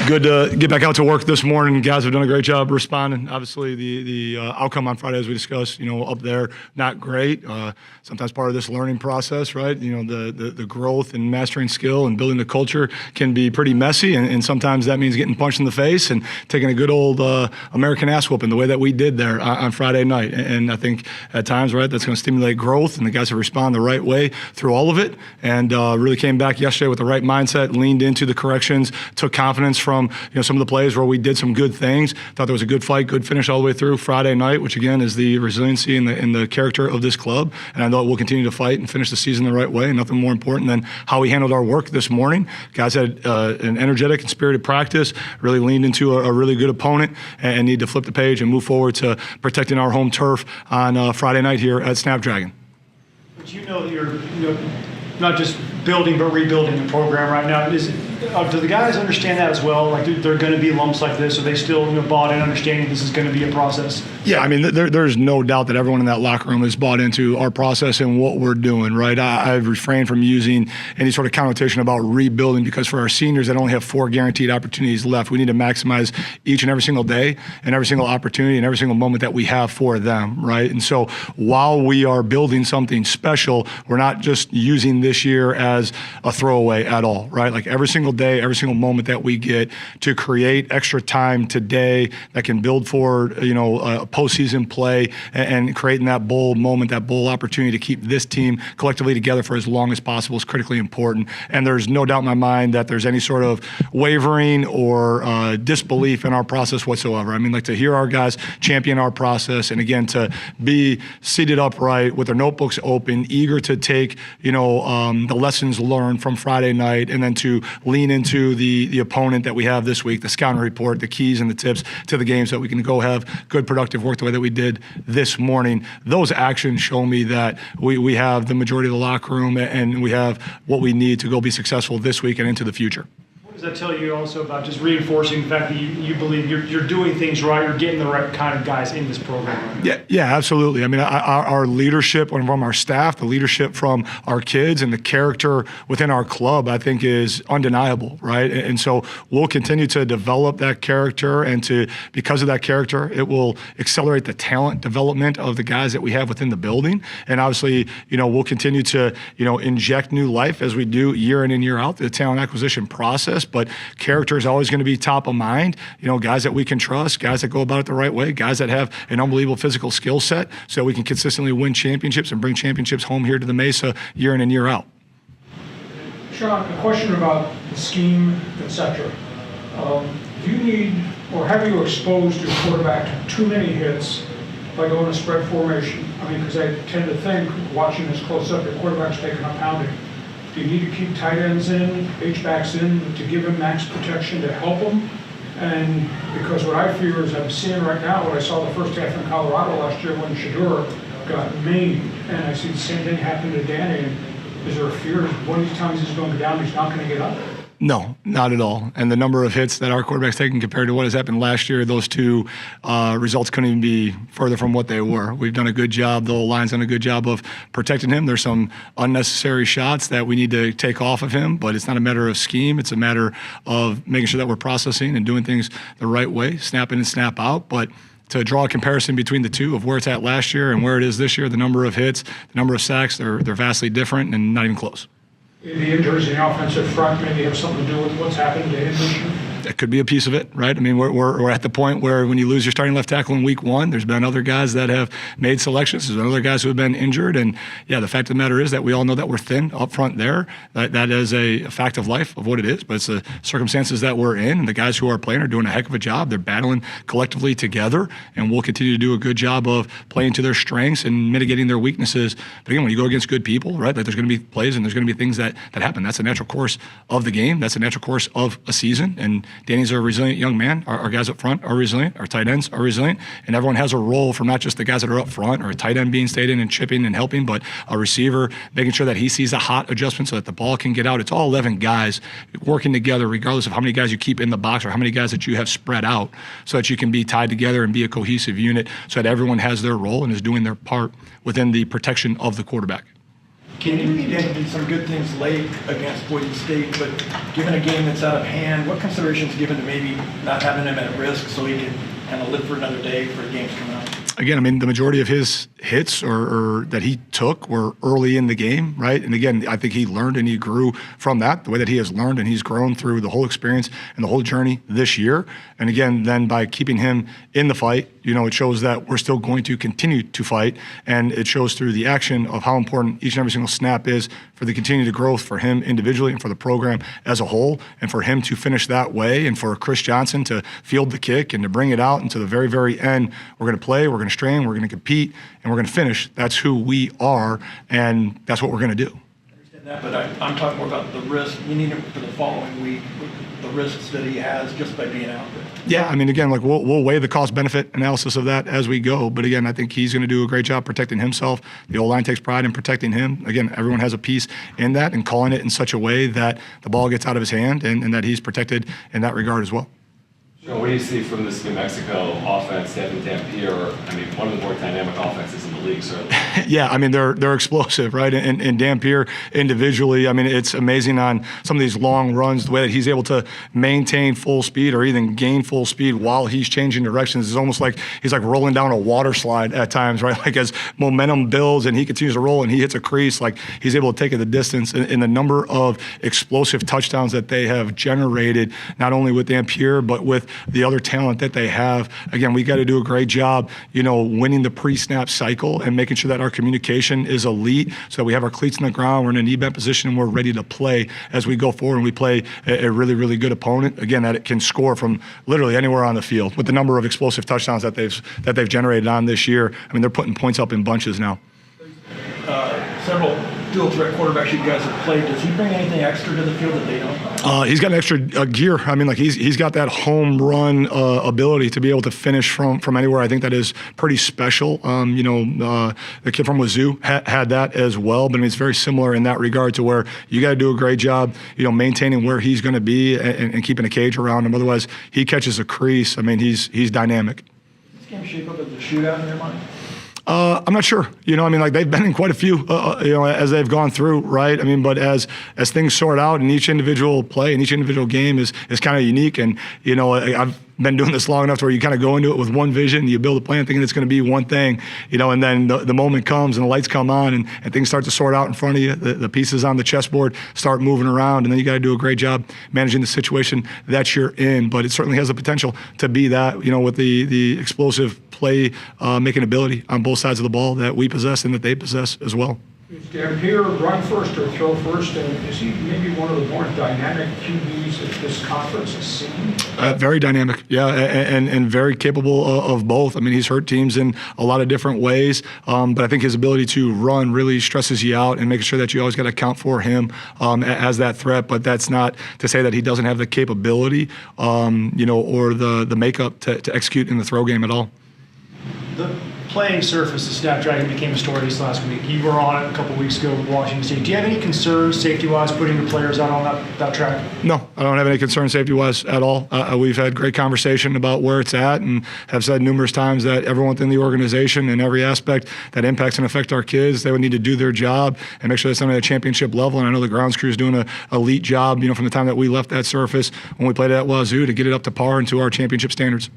Good to get back out to work this morning. Guys have done a great job responding. Obviously, the outcome on Friday, as we discussed, up there, not great. Sometimes part of this learning process, right? The growth and mastering skill and building the culture can be pretty messy, and sometimes that means getting punched in the face and taking a good old American ass whooping the way that we did there on Friday night. And I think at times, right, that's going to stimulate growth, and the guys have responded the right way through all of it, and really came back yesterday with the right mindset, leaned into the corrections, took confidence from some of the plays where we did some good things. Thought there was a good fight, good finish all the way through Friday night, which again is the resiliency and the character of this club. And I know we'll continue to fight and finish the season the right way. And nothing more important than how we handled our work this morning. Guys had an energetic and spirited practice, really leaned into a really good opponent, and need to flip the page and move forward to protecting our home turf on Friday night here at Snapdragon. But that you're not just building but rebuilding the program right now. Do the guys understand that as well? Like, they're going to be lumps like this? Are they still bought in, understanding this is going to be a process? Yeah, I mean, there's no doubt that everyone in that locker room is bought into our process and what we're doing, right? I've refrained from using any sort of connotation about rebuilding, because for our seniors that only have 4 guaranteed opportunities left, we need to maximize each and every single day and every single opportunity and every single moment that we have for them, right? And so while we are building something special, we're not just using this year as a throwaway at all, right? Like every single day, every single moment that we get to create extra time today that can build for, a postseason play and creating that bowl moment, that bowl opportunity to keep this team collectively together for as long as possible is critically important. And there's no doubt in my mind that there's any sort of wavering or disbelief in our process whatsoever. I mean, like, to hear our guys champion our process, and again, to be seated upright with their notebooks open, eager to take, the lessons learned from Friday night, and then to lean into the opponent that we have this week, the scouting report, the keys and the tips to the game, so that we can go have good, productive work the way that we did this morning. Those actions show me that we have the majority of the locker room, and we have what we need to go be successful this week and into the future. What does that tell you also about just reinforcing the fact that you believe you're doing things right, you're getting the right kind of guys in this program? Yeah, absolutely. I mean, our leadership from our staff, the leadership from our kids, and the character within our club, I think, is undeniable, right? And so we'll continue to develop that character, and because of that character, it will accelerate the talent development of the guys that we have within the building. And obviously, we'll continue to, inject new life as we do year in and year out, the talent acquisition process. But character is always going to be top of mind. Guys that we can trust, guys that go about it the right way, guys that have an unbelievable physical skill set, so that we can consistently win championships and bring championships home here to the Mesa year in and year out. Sean, a question about the scheme, etc. Do you need, or have you exposed your quarterback to too many hits by going to spread formation? I mean, because I tend to think, watching this close up, your quarterback's taking a pounding. Do you need to keep tight ends in, H-backs in, to give him max protection to help him? And because what I fear is I'm seeing right now what I saw the first half in Colorado last year when Shador got maimed, and I see the same thing happen to Danny. And is there a fear one of these times he's going to go down, he's not going to get up? No, not at all. And the number of hits that our quarterback's taken compared to what has happened last year, those two results couldn't even be further from what they were. We've done a good job. The line's done a good job of protecting him. There's some unnecessary shots that we need to take off of him, but it's not a matter of scheme. It's a matter of making sure that we're processing and doing things the right way, snap in and snap out. But to draw a comparison between the two of where it's at last year and where it is this year, the number of hits, the number of sacks, they're vastly different and not even close. The injuries in the offensive front maybe have something to do with what's happened to him this year? That could be a piece of it, right? I mean, we're at the point where when you lose your starting left tackle in week 1, there's been other guys that have made selections. There's been other guys who have been injured. And, yeah, the fact of the matter is that we all know that we're thin up front there. That is a fact of life of what it is. But it's the circumstances that we're in. And the guys who are playing are doing a heck of a job. They're battling collectively together. And we'll continue to do a good job of playing to their strengths and mitigating their weaknesses. But, again, when you go against good people, right, like there's going to be plays and there's going to be things that happen. That's a natural course of the game. That's a natural course of a season. And Danny's a resilient young man. Our guys up front are resilient. Our tight ends are resilient. And everyone has a role from not just the guys that are up front or a tight end being stayed in and chipping and helping, but a receiver making sure that he sees a hot adjustment so that the ball can get out. It's all 11 guys working together regardless of how many guys you keep in the box or how many guys that you have spread out so that you can be tied together and be a cohesive unit so that everyone has their role and is doing their part within the protection of the quarterback. Can you did some good things late against Boise State, but given a game that's out of hand, what considerations given to maybe not having him at risk so he can kind of live for another day for games coming up? Again, I mean, the majority of his hits or that he took were early in the game, right? And again, I think he learned and he grew from that, the way that he has learned and he's grown through the whole experience and the whole journey this year. And again, then by keeping him in the fight, it shows that we're still going to continue to fight. And it shows through the action of how important each and every single snap is for the continued growth for him individually and for the program as a whole. And for him to finish that way and for Chris Johnson to field the kick and to bring it out into the very, very end, we're going to play, we're going to strain, we're going to compete, and we're going to finish. That's who we are, and that's what we're going to do. I understand that, but I'm talking more about the risk. You need him for the following week, the risks that he has just by being out there. Yeah, I mean, again, like we'll weigh the cost-benefit analysis of that as we go. But again, I think he's going to do a great job protecting himself. The O-line takes pride in protecting him. Again, everyone has a piece in that and calling it in such a way that the ball gets out of his hand and that he's protected in that regard as well. So what do you see from this New Mexico offense, Devin Dampier? I mean, one of the more dynamic offenses in the league, certainly. Yeah, I mean, they're explosive, right? And Dampier individually, I mean, it's amazing on some of these long runs, the way that he's able to maintain full speed or even gain full speed while he's changing directions. It's almost like he's like rolling down a water slide at times, right? Like as momentum builds and he continues to roll and he hits a crease, like he's able to take it the distance. And the number of explosive touchdowns that they have generated, not only with Dampier, but with the other talent that they have. Again, we got to do a great job, winning the pre-snap cycle and making sure that our communication is elite so that we have our cleats on the ground, we're in a knee bend position, and we're ready to play as we go forward and we play a really, really good opponent. Again, that it can score from literally anywhere on the field with the number of explosive touchdowns that they've generated on this year. I mean, they're putting points up in bunches now. Several dual threat quarterbacks you guys have played. Does he bring anything extra to the field that they don't? He's got an extra gear. I mean, like he's got that home run ability to be able to finish from anywhere. I think that is pretty special. The kid from Sdsu had that as well, but I mean, it's very similar in that regard to where you got to do a great job, maintaining where he's going to be and keeping a cage around him. Otherwise, he catches a crease. I mean, he's dynamic. Does this game shape up as a shootout in your mind? I'm not sure. I mean, like they've been in quite a few, as they've gone through, right? I mean, but as things sort out and each individual play and each individual game is kind of unique. And, I've been doing this long enough to where you kind of go into it with one vision, you build a plan thinking it's going to be one thing, and then the moment comes and the lights come on and things start to sort out in front of you. The pieces on the chessboard start moving around, and then you got to do a great job managing the situation that you're in. But it certainly has the potential to be that, with the explosive play making ability on both sides of the ball that we possess and that they possess as well. Is Dampier run first or throw first, and is he maybe one of the more dynamic QBs that this conference has seen? Very dynamic, yeah, and very capable of both. I mean, he's hurt teams in a lot of different ways, but I think his ability to run really stresses you out and making sure that you always got to account for him as that threat. But that's not to say that he doesn't have the capability, or the makeup to execute in the throw game at all. The playing surface, the Snapdragon became a story this last week. You were on it a couple weeks ago with Washington State. Do you have any concerns safety-wise putting the players out on that track? No, I don't have any concerns safety-wise at all. We've had great conversation about where it's at and have said numerous times that everyone within the organization and every aspect that impacts and affects our kids, they would need to do their job and make sure that's something at a championship level. And I know the grounds crew is doing an elite job, from the time that we left that surface when we played at Wazoo to get it up to par and to our championship standards.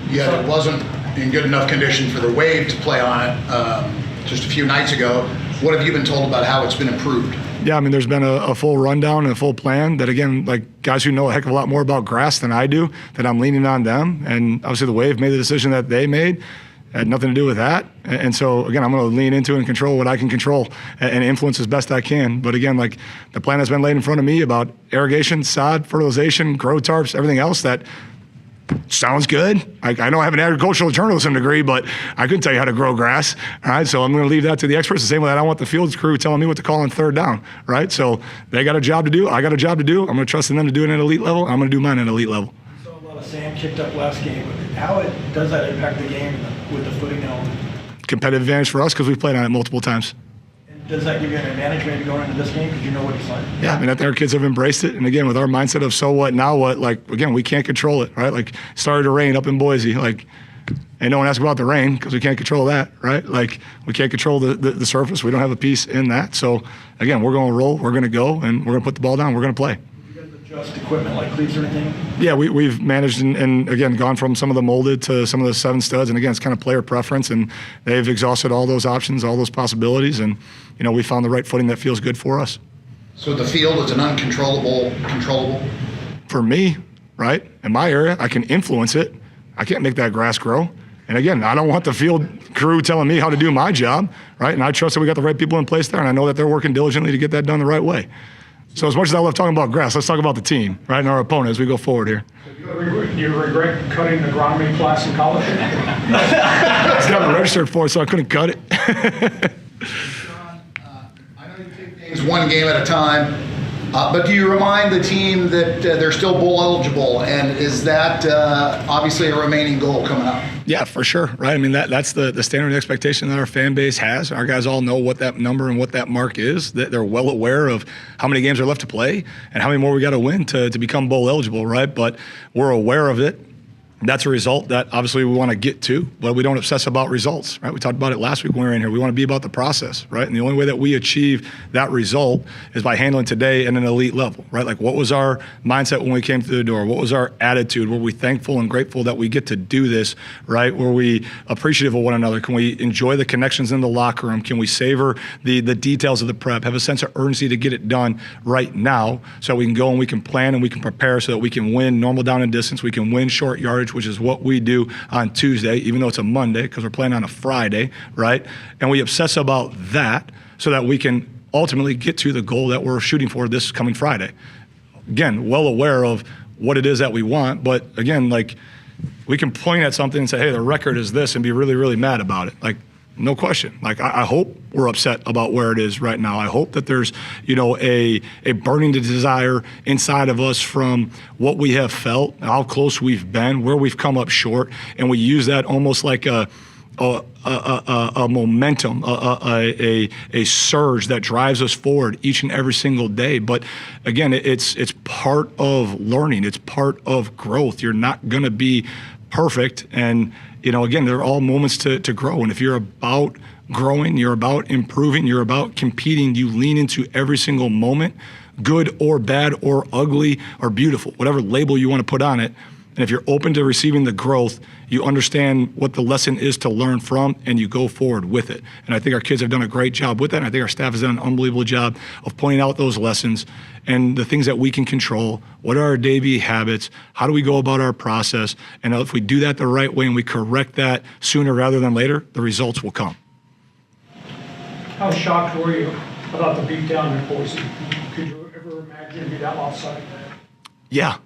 Yet it wasn't in good enough condition for the Wave to play on it just a few nights ago. What have you been told about how it's been improved? Yeah, I mean, there's been a full rundown and a full plan that, again, like guys who know a heck of a lot more about grass than I do, that I'm leaning on them. And obviously the Wave made the decision that they made. Had nothing to do with that. And so, again, I'm going to lean into and control what I can control and influence as best I can. But again, like the plan has been laid in front of me about irrigation, sod, fertilization, grow tarps, everything else that sounds good. I know I have an agricultural journalism degree, but I couldn't tell you how to grow grass. All right, so I'm going to leave that to the experts. The same way that I want the field crew telling me what to call on third down. Right, so they got a job to do. I got a job to do. I'm going to trust in them to do it at an elite level. I'm going to do mine at an elite level. So a lot of sand kicked up last game. How does that impact the game with the footing element? Competitive advantage for us because we've played on it multiple times. Does that give you an advantage maybe going into this game because you know what it's like? Yeah, I mean, I think our kids have embraced it. And again, with our mindset of so what, now what, like, again, we can't control it, right? Like, it started to rain up in Boise. Like, And no one asks about the rain because we can't control that, right? Like, we can't control the surface. We don't have a piece in that. So, again, we're going to roll, we're going to go, and we're going to put the ball down, we're going to play. You guys adjust equipment like cleats or anything? Yeah, we've managed and again, gone from some of the molded to some of the 7 studs. And again, it's kind of player preference, and they've exhausted all those options, all those possibilities. And, we found the right footing that feels good for us. So the field is an uncontrollable, controllable? For me, right, in my area, I can influence it. I can't make that grass grow. And again, I don't want the field crew telling me how to do my job, right? And I trust that we got the right people in place there, and I know that they're working diligently to get that done the right way. So as much as I love talking about grass, let's talk about the team, right, and our opponent as we go forward here. Do you regret cutting the agronomy class in college? It's never registered for it, so I couldn't cut it. I know you take things one game at a time, but do you remind the team that they're still bowl eligible, and is that obviously a remaining goal coming up? Yeah, for sure, right? I mean, that's the standard expectation that our fan base has. Our guys all know what that number and what that mark is. That they're well aware of how many games are left to play and how many more we got to win to become bowl eligible, right? But we're aware of it. That's a result that obviously we want to get to, but we don't obsess about results, right? We talked about it last week when we were in here. We want to be about the process, right? And the only way that we achieve that result is by handling today at an elite level, right? Like, what was our mindset when we came through the door? What was our attitude? Were we thankful and grateful that we get to do this, right? Were we appreciative of one another? Can we enjoy the connections in the locker room? Can we savor the details of the prep? Have a sense of urgency to get it done right now so we can go and we can plan and we can prepare so that we can win normal down and distance. We can win short yardage, which is what we do on Tuesday, even though it's a Monday because we're playing on a Friday, right? And we obsess about that so that we can ultimately get to the goal that we're shooting for this coming Friday. Again, well aware of what it is that we want, but again, like, we can point at something and say, hey, the record is this, and be really, really mad about it. Like, no question. Like, I hope we're upset about where it is right now. I hope that there's, a burning desire inside of us from what we have felt, how close we've been, where we've come up short, and we use that almost like a momentum, a surge that drives us forward each and every single day. But again, it's part of learning. It's part of growth. You're not going to be perfect, and again, there are all moments to grow. And if you're about growing, you're about improving, you're about competing, you lean into every single moment, good or bad or ugly or beautiful, whatever label you want to put on it. And if you're open to receiving the growth, you understand what the lesson is to learn from, and you go forward with it. And I think our kids have done a great job with that. And I think our staff has done an unbelievable job of pointing out those lessons and the things that we can control. What are our daily habits? How do we go about our process? And if we do that the right way and we correct that sooner rather than later, the results will come. How shocked were you about the beatdown in Boise? Could you ever imagine it'd be that lopsided? Yeah.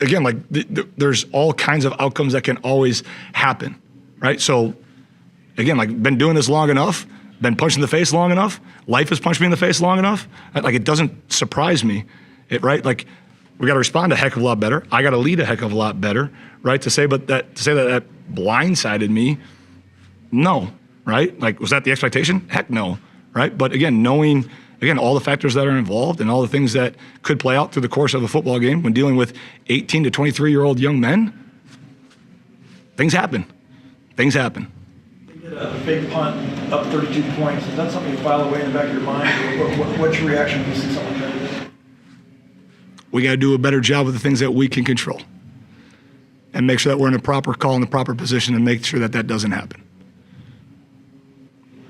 Again, like, there's all kinds of outcomes that can always happen, right? So, again, like, been doing this long enough, been punched in the face long enough, life has punched me in the face long enough, like, it doesn't surprise me, right? Like, we got to respond a heck of a lot better. I got to lead a heck of a lot better, right? To say that blindsided me, no, right? Like, was that the expectation? Heck no, right? But again, knowing all the factors that are involved and all the things that could play out through the course of a football game when dealing with 18 to 23-year-old young men, things happen. Things happen. You get a fake punt up 32 points. Is that something you file away in the back of your mind? Or what's your reaction when you see something like that? We got to do a better job with the things that we can control and make sure that we're in a proper call in the proper position and make sure that that doesn't happen.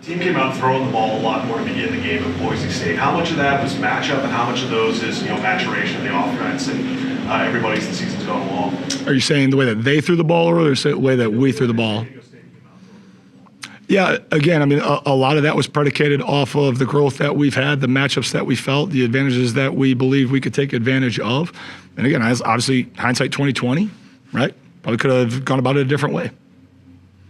Team came out throwing the ball a lot more to begin the game at Boise State. How much of that was matchup, and how much of those is maturation of the offense and everybody as the season's gone along? Are you saying the way that they threw the ball or the way that we threw the ball? Yeah, again, I mean, a lot of that was predicated off of the growth that we've had, the matchups that we felt, the advantages that we believe we could take advantage of. And again, obviously, hindsight 2020, right? Probably could have gone about it a different way.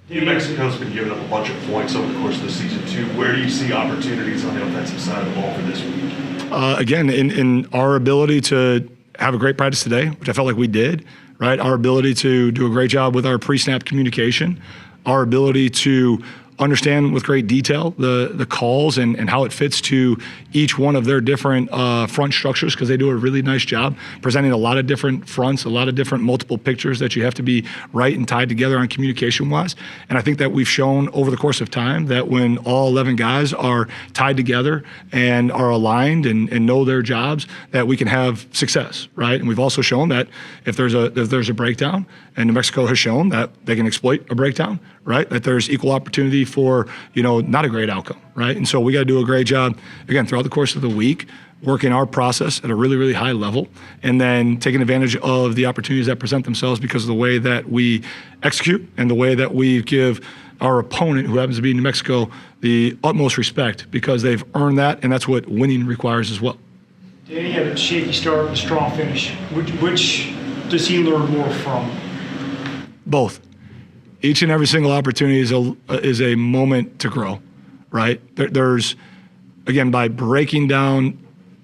New Mexico's been giving up a bunch of points over the course of the season, too. Where do you see opportunities on the offensive side of the ball for this week? Again, in our ability to have a great practice today, which I felt like we did, right? Our ability to do a great job with our pre-snap communication, our ability to understand with great detail the calls and how it fits to each one of their different front structures, because they do a really nice job presenting a lot of different fronts, a lot of different multiple pictures that you have to be right and tied together on communication-wise. And I think that we've shown over the course of time that when all 11 guys are tied together and are aligned and know their jobs, that we can have success, right? And we've also shown that if there's a breakdown, and New Mexico has shown that they can exploit a breakdown, right? That there's equal opportunity for, not a great outcome, right? And so we got to do a great job, again, throughout the course of the week, working our process at a really, really high level, and then taking advantage of the opportunities that present themselves because of the way that we execute and the way that we give our opponent, who happens to be New Mexico, the utmost respect, because they've earned that, and that's what winning requires as well. Danny had a shaky start, a strong finish. Which does he learn more from? Both. Each and every single opportunity is a moment to grow, right? There's, again, by breaking down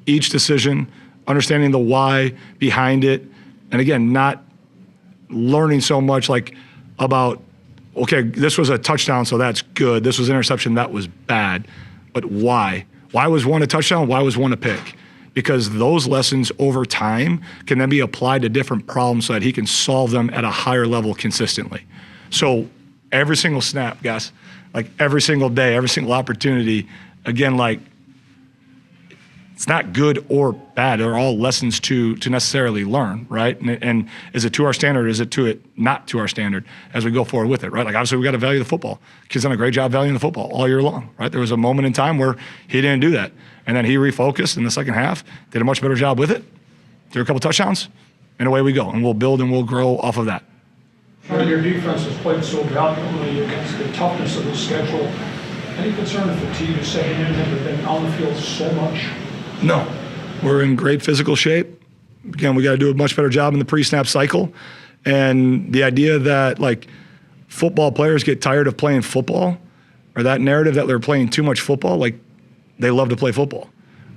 each decision, understanding the why behind it, and again, not learning so much like about, okay, this was a touchdown, so that's good. This was an interception, that was bad. But why? Why was one a touchdown? Why was one a pick? Because those lessons over time can then be applied to different problems so that he can solve them at a higher level consistently. So every single snap, guys, like every single day, every single opportunity, again, like it's not good or bad. They're all lessons to necessarily learn, right? And is it to our standard? Is it not to our standard as we go forward with it, right? Like obviously we got to value the football. Kid's done a great job valuing the football all year long, right? There was a moment in time where he didn't do that. And then he refocused in the second half, did a much better job with it, threw a couple touchdowns, and away we go. And we'll build and we'll grow off of that. Your defense has played so valiantly against the toughness of the schedule. Any concern of fatigue is setting in, and they've been on the field so much? No, we're in great physical shape. Again, we got to do a much better job in the pre-snap cycle. And the idea that like football players get tired of playing football, or that narrative that they're playing too much football, like they love to play football,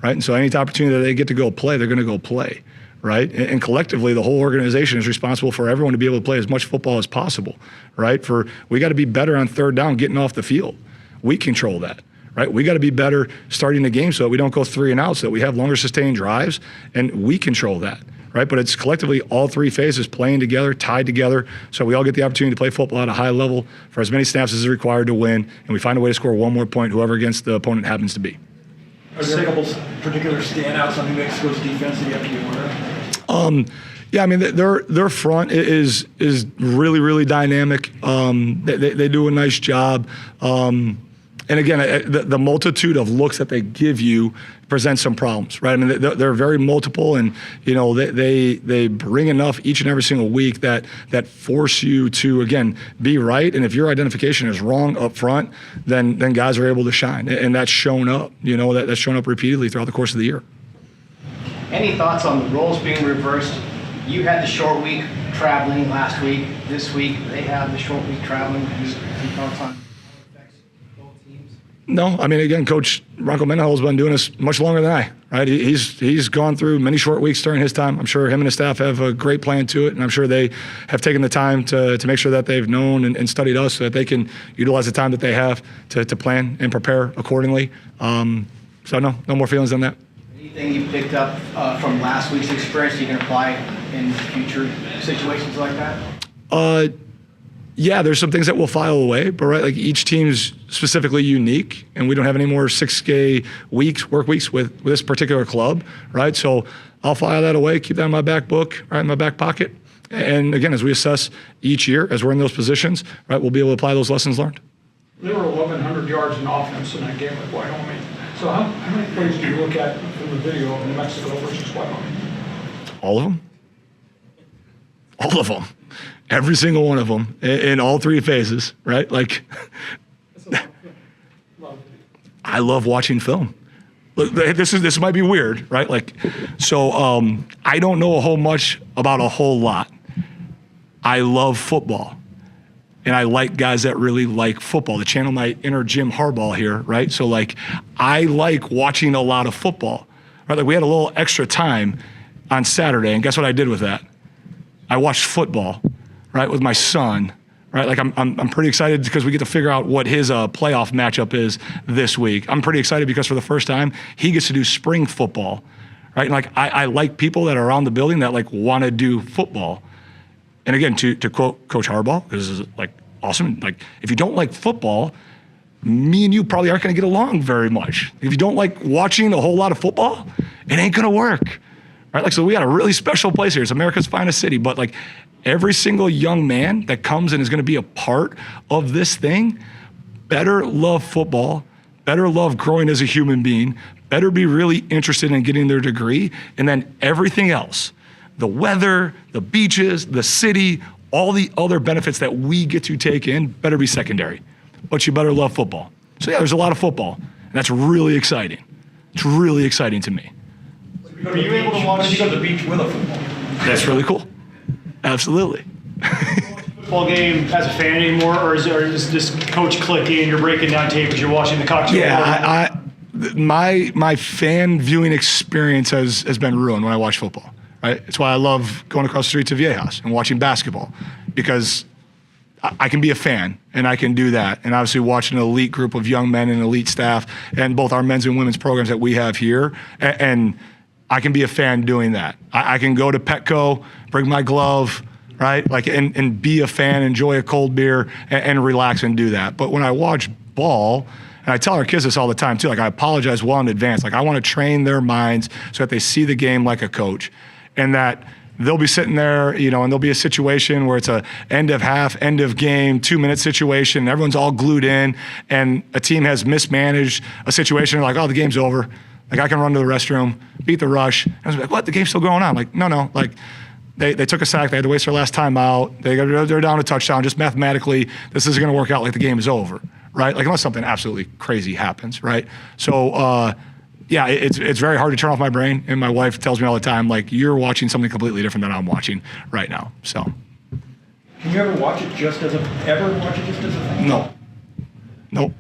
right? And so any opportunity that they get to go play, they're going to go play, right? And collectively, the whole organization is responsible for everyone to be able to play as much football as possible, right? We got to be better on third down, getting off the field. We control that. Right, we got to be better starting the game so that we don't go 3 and out, so that we have longer sustained drives, and we control that, right? But it's collectively all three phases playing together, tied together, so we all get the opportunity to play football at a high level for as many snaps as is required to win, and we find a way to score one more point, whoever against the opponent happens to be. Are there a couple particular standouts on New Mexico's defense that you have to be aware of? Yeah, I mean, their front is really, really dynamic. They do a nice job. And again, the multitude of looks that they give you presents some problems, right? I mean, they're very multiple, and they bring enough each and every single week that force you to, again, be right. And if your identification is wrong up front, then guys are able to shine, and that's shown up. That's shown up repeatedly throughout the course of the year. Any thoughts on the roles being reversed? You had the short week traveling last week. This week they have the short week traveling. Any thoughts on? No, I mean, again, Coach Bronco Mendenhall's been doing this much longer than I, right? He's gone through many short weeks during his time. I'm sure him and his staff have a great plan to it, and I'm sure they have taken the time to make sure that they've known and studied us so that they can utilize the time that they have to plan and prepare accordingly. So no more feelings on that. Anything you picked up from last week's experience you can apply in future situations like that? Yeah, there's some things that we'll file away, but right, like each team's specifically unique, and we don't have any more 6K work weeks with this particular club, right? So I'll file that away, keep that in my back book, right, in my back pocket. And again, as we assess each year, as we're in those positions, right, we'll be able to apply those lessons learned. There were 1,100 yards in offense in that game with Wyoming. So how many plays do you look at from the video of New Mexico versus Wyoming? All of them. All of them. Every single one of them in all three phases, right? Like, I love watching film. Look, this might be weird, right? Like, so I don't know a whole much about a whole lot. I love football, and I like guys that really like football. The channel might inner Jim Harbaugh here, right? So like, I like watching a lot of football, right? Like we had a little extra time on Saturday, and guess what I did with that? I watched football, right, with my son, right? Like I'm pretty excited because we get to figure out what his playoff matchup is this week. I'm pretty excited because for the first time, he gets to do spring football, right? And like I like people that are around the building that like want to do football. And again, to quote Coach Harbaugh, because this is like awesome. Like if you don't like football, me and you probably aren't going to get along very much. If you don't like watching a whole lot of football, it ain't going to work, right? Like so, we got a really special place here. It's America's finest city, but like every single young man that comes and is going to be a part of this thing better love football, better love growing as a human being, better be really interested in getting their degree, and then everything else, the weather, the beaches, the city, all the other benefits that we get to take in better be secondary. But you better love football. So yeah, there's a lot of football, and that's really exciting. It's really exciting to me. Are you able to watch You go to the beach with a football. That's really cool. Absolutely. football game as a fan anymore, or is this coach clicking and you're breaking down tape as you're watching the cocktail? Yeah, my fan viewing experience has been ruined when I watch football. Right? It's why I love going across the street to Viejas and watching basketball, because I can be a fan and I can do that. And obviously watching an elite group of young men and elite staff and both our men's and women's programs that we have here, and I can be a fan doing that. I can go to Petco, bring my glove, right? Like, and be a fan, enjoy a cold beer and relax and do that. But when I watch ball, and I tell our kids this all the time too, like I apologize well in advance. Like I want to train their minds so that they see the game like a coach, and that they'll be sitting there, and there'll be a situation where it's a end of half, end of game, 2-minute situation, and everyone's all glued in, and a team has mismanaged a situation, like, oh, the game's over. Like I can run to the restroom, beat the rush. And I was like, what? The game's still going on? Like, no. Like they took a sack. They had to waste their last timeout. They're down a touchdown. Just mathematically, this isn't going to work out like the game is over, right? Like unless something absolutely crazy happens, right? So, yeah, it's very hard to turn off my brain, and my wife tells me all the time, like, you're watching something completely different than I'm watching right now. So, Can you ever watch it just as a fan? no, nope.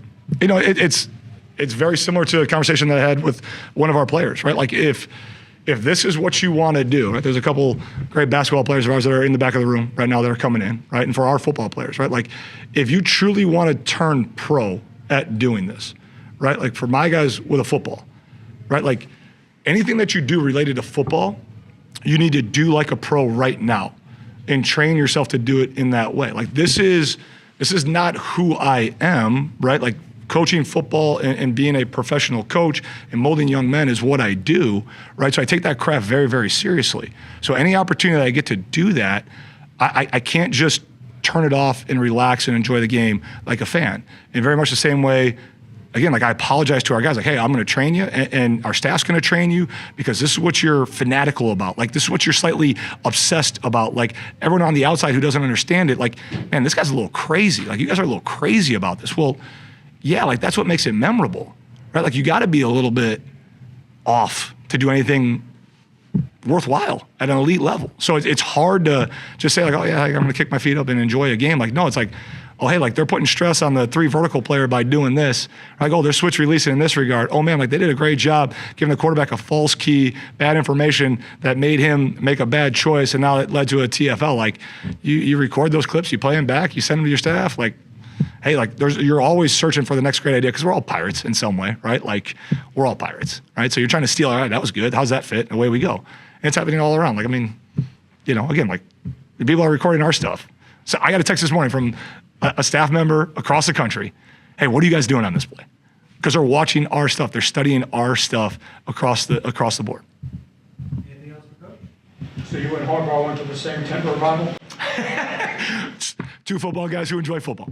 It's very similar to a conversation that I had with one of our players, right? Like if this is what you want to do, right? There's a couple great basketball players of ours that are in the back of the room right now that are coming in, right? And for our football players, right? Like if you truly want to turn pro at doing this, right? Like for my guys with a football, right? Like anything that you do related to football, you need to do like a pro right now and train yourself to do it in that way. Like this is not who I am, right? Like coaching football and being a professional coach and molding young men is what I do, right? So I take that craft very, very seriously. So any opportunity that I get to do that, I can't just turn it off and relax and enjoy the game like a fan. In very much the same way, again, like I apologize to our guys, like, hey, I'm going to train you and our staff's going to train you because this is what you're fanatical about. Like, this is what you're slightly obsessed about. Like, everyone on the outside who doesn't understand it, like, man, this guy's a little crazy. Like, you guys are a little crazy about this. Well, yeah, like, that's what makes it memorable, right? Like, you got to be a little bit off to do anything worthwhile at an elite level. So it's hard to just say, like, oh, yeah, I'm going to kick my feet up and enjoy a game. Like, no, it's like, oh, hey, like they're putting stress on the 3 vertical player by doing this. Like, oh, they're switch releasing in this regard. Oh man, like they did a great job giving the quarterback a false key, bad information that made him make a bad choice, and now it led to a TFL. Like, you record those clips, you play them back, you send them to your staff. Like, hey, like you're always searching for the next great idea because we're all pirates in some way, right? Like we're all pirates, right? So you're trying to steal. All right, that was good. How's that fit? And away we go. And it's happening all around. Like, I mean, again, like people are recording our stuff. So I got a text this morning from a staff member across the country. Hey, what are you guys doing on this play? Because they're watching our stuff. They're studying our stuff across the board. Anything else for Coach? So you and Harbaugh went to the same Denver rival? 2 football guys who enjoy football.